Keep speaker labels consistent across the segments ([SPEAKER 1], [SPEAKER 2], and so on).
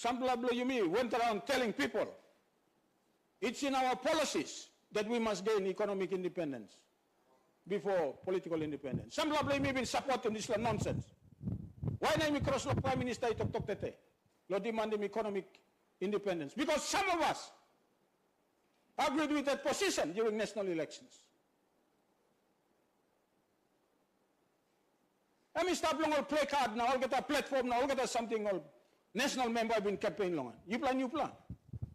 [SPEAKER 1] Sampla Bloyumi went around telling people it's in our policies that we must gain economic independence before political independence. Sampla Bloyumi been supporting this nonsense. Why not we cross the Prime Minister itok tete? Lo demanding economic independence. Because some of us agreed with that position during national elections. I mean, stop long all play card now, all get a platform now, all get a something all national member have been campaign long. You plan.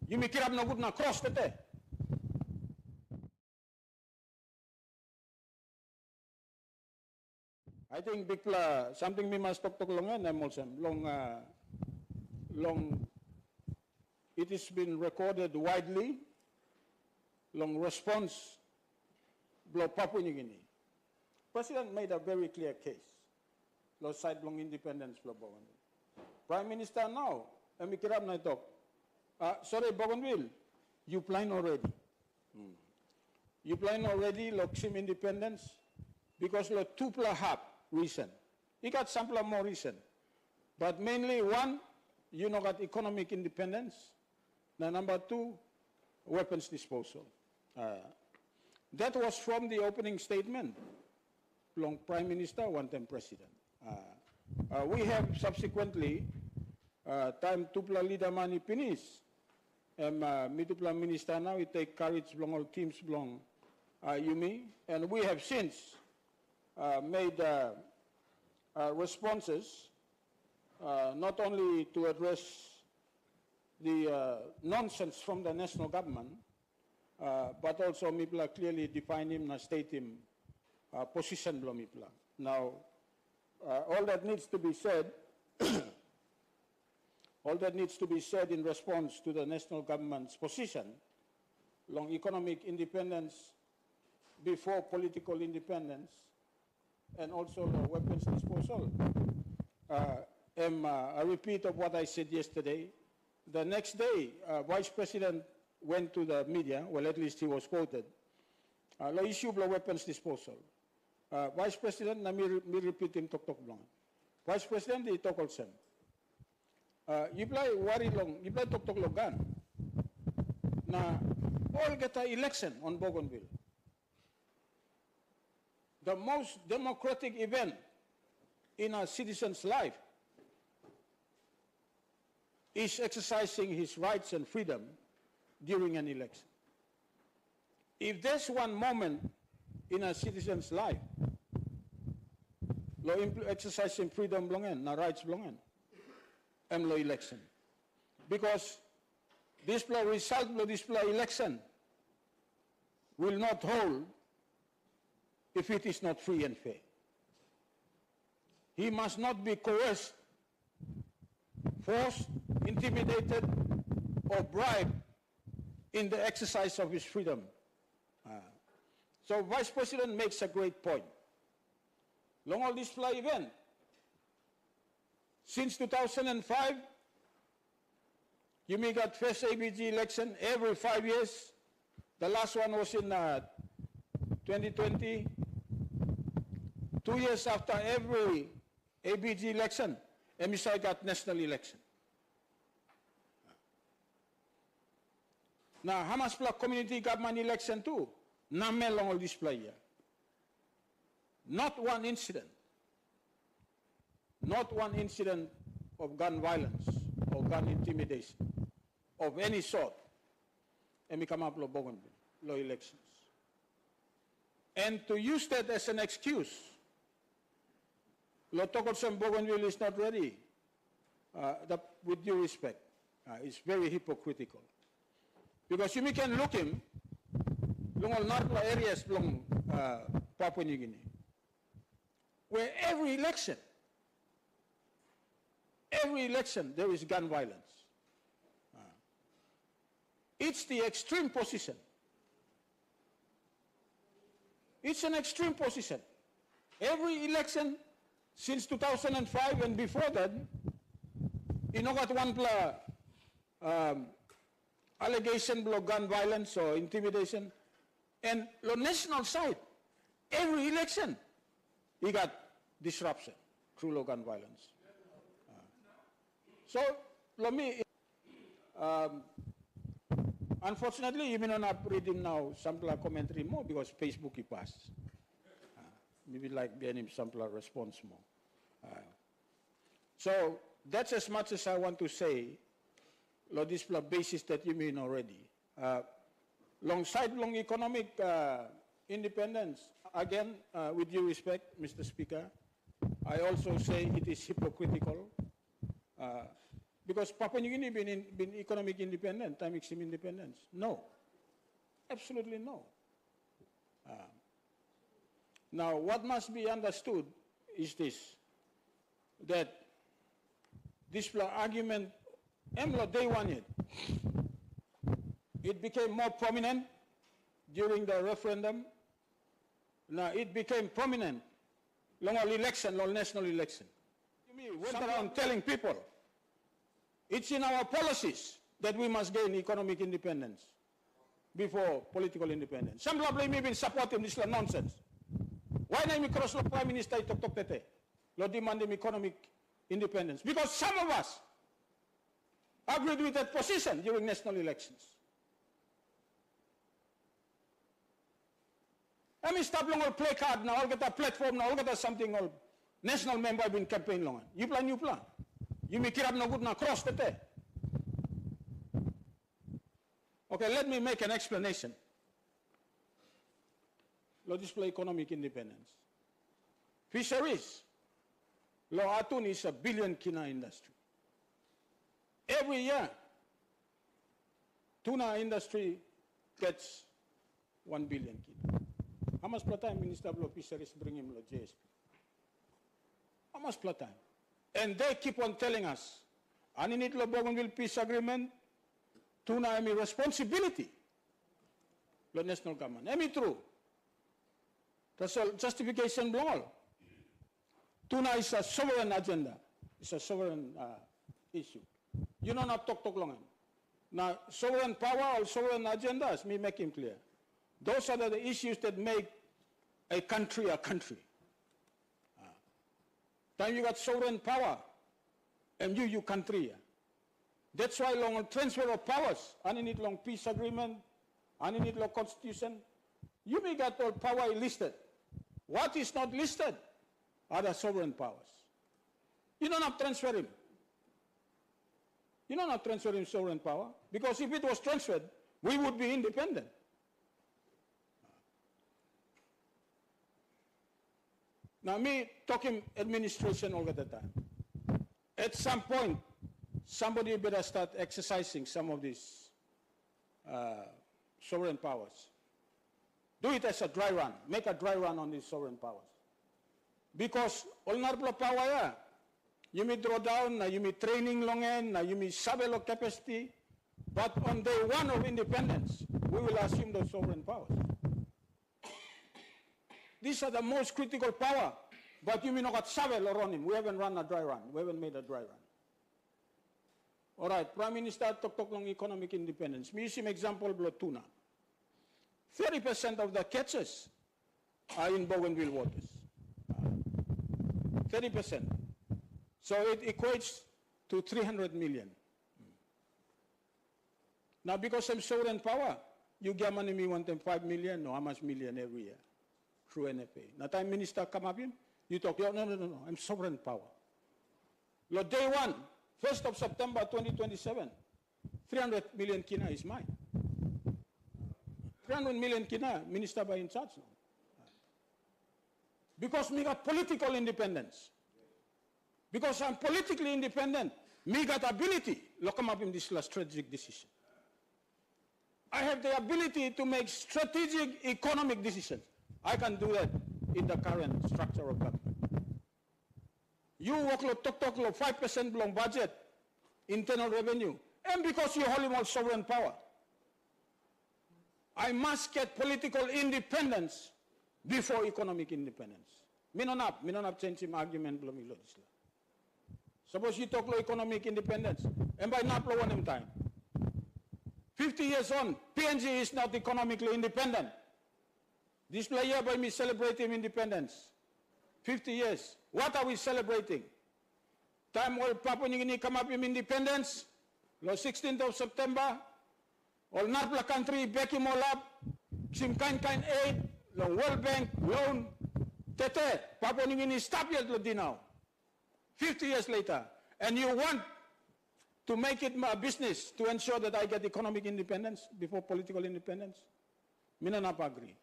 [SPEAKER 1] You make it up no good now, cross the. I think big something we must talk long and I'm also long it has been recorded widely long response blow Papua New Guinea. President made a very clear case. Lo side long independence flow Bougainville. Prime Minister now, and we can na talk. Sorry, Bougainville, you plan already. You plan already lo sim independence because lo tupla hab reason. You got some more reason. But mainly one, you know got economic independence. Now number two, weapons disposal. That was from the opening statement. Long Prime Minister, one time President. We have subsequently time tupla leader mani finish. Mitupla Minister now we take courage long all teams long Yumi, and we have since made responses not only to address the nonsense from the national government, but also Mipla clearly define him and state him position below Mipla. Now, all that needs to be said, all that needs to be said in response to the national government's position, long economic independence before political independence, and also the weapons disposal. A repeat of what I said yesterday. The next day, Vice President went to the media, well, at least he was quoted, the issue of the weapons disposal. Vice President, na mi repeat him tok long. Vice President, di tok also. You play worry long, you play tok long gan. Na all get a election on Bougainville. The most democratic event in a citizen's life is exercising his rights and freedom during an election. If there's one moment in a citizen's life, lo exercising freedom belongan, na rights belongan, lo election. Because this result of this election will not hold if it is not free and fair. He must not be coerced, forced, intimidated, or bribed in the exercise of his freedom. So Vice President makes a great point. Long all this event, since 2005, you may got first ABG election every 5 years. The last one was in 2020. 2 years after every ABG election, MSI got national election. Now, Hamaspla community government election too. Namel long all display here. Not one incident of gun violence or gun intimidation of any sort. And we come up with Bougainville, law elections. And to use that as an excuse, Lotokosam Bougainville is not ready, with due respect. It's very hypocritical. Because you can look him, long all Narpla areas long Papua New Guinea, where every election there is gun violence. It's the extreme position. It's an extreme position. Every election since 2005 and before that, you know got one allegation of gun violence or intimidation. And on national side, every election, he got disruption through gun violence. So, let me Unfortunately, you may not read him now sampler commentary more because Facebook he passed. Maybe like being him sampler response more. So that's as much as I want to say. This basis that you mean already. Alongside long economic independence, again, with due respect, Mr. Speaker, I also say it is hypocritical because Papua New Guinea been economic independent, time extreme independence. No, absolutely no. Now, what must be understood is this, that this argument, day one, it became more prominent during the referendum. Now, it became prominent long national election. We went around telling people, it's in our policies that we must gain economic independence before political independence. Some people blame me been supporting this nonsense. Why not me cross the Prime Minister talk tete? Lo demanding economic independence. Because some of us agreed with that position during national elections. I mean, stop long or play card now, all get a platform now, all get something all national member been campaign long. You plan. You make it up no good now, cross the day. Okay, let me make an explanation. Lo display economic independence. Fisheries. Lo atun is a billion kina industry. Every year, tuna industry gets 1 billion kina. How much per time Minister of Fisheries bring him to JSP? How much per time? And they keep on telling us, and in it the Bougainville peace agreement, tuna is a responsibility. The national government. Am I true? That's a justification blong. Tuna is a sovereign agenda. It's a sovereign issue. You don't have to talk long. Now, sovereign power or sovereign agendas, me make him clear. Those are the issues that make a country a country. Time you got sovereign power, and you country. That's why long transfer of powers, and in it long peace agreement, and in it long constitution, you may get all power listed. What is not listed are the sovereign powers. You don't have to transfer him. You don't have to transfer him sovereign power, because if it was transferred, we would be independent. Now, me talking administration all the time. At some point, somebody better start exercising some of these sovereign powers. Do it as a dry run. Make a dry run on these sovereign powers. Because all narpla power, you may draw down, you may training long end, you may sabelo capacity, but on day one of independence, we will assume those sovereign powers. These are the most critical power, but you may not have Savel or on him. We haven't run a dry run. We haven't made a dry run. All right, Prime Minister talk long economic independence. Me use him example of tuna. 30% of the catches are in Bougainville waters. 30%. So it equates to 300 million. Now, because I'm sovereign power, you get money me 1.5 million, no, how much million every year through NFA. Now, time minister come up in, you talk, no, I'm sovereign power. Look, day one, 1st of September 2027, 300 million kina is mine. 300 million kina, minister by in charge now. Because me got political independence. Because I'm politically independent, me got ability to come up in this strategic decision. I have the ability to make strategic economic decisions. I can do that in the current structure of government. You work talk 5% belong budget, internal revenue, and because you hold more sovereign power. I must get political independence before economic independence. Me not have changed him argument below me. Suppose you talk economic independence, and by not one time. 50 years on, PNG is not economically independent. This year by me celebrating independence. 50 years. What are we celebrating? Time all Papua New Guinea come up with independence, The 16th of September, all Narpla country, Becky Molab, Sim kind aid, the World Bank loan, Tete, Papua New Guinea, stop yet now. 50 years later, and you want to make it my business to ensure that I get economic independence before political independence? Minanap agree.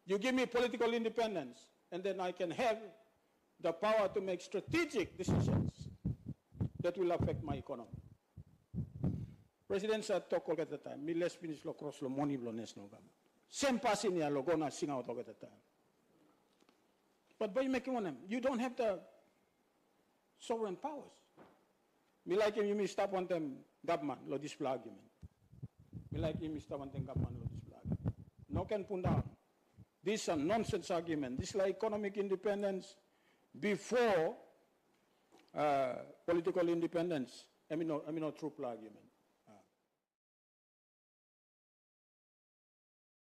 [SPEAKER 1] You give me political independence, and then I can have the power to make strategic decisions that will affect my economy. President said talk all at the time. Me let's finish lo cross lo money lo nes no gam. Same passing ya lo gonna sing out all at the time. But by making one of them, you don't have the sovereign powers. Me like him, you may stop on them government lo display argument. Me like him, stop on them government lo display argument. No can put down. This is a nonsense argument. This is like economic independence before political independence. I mean, no true argument.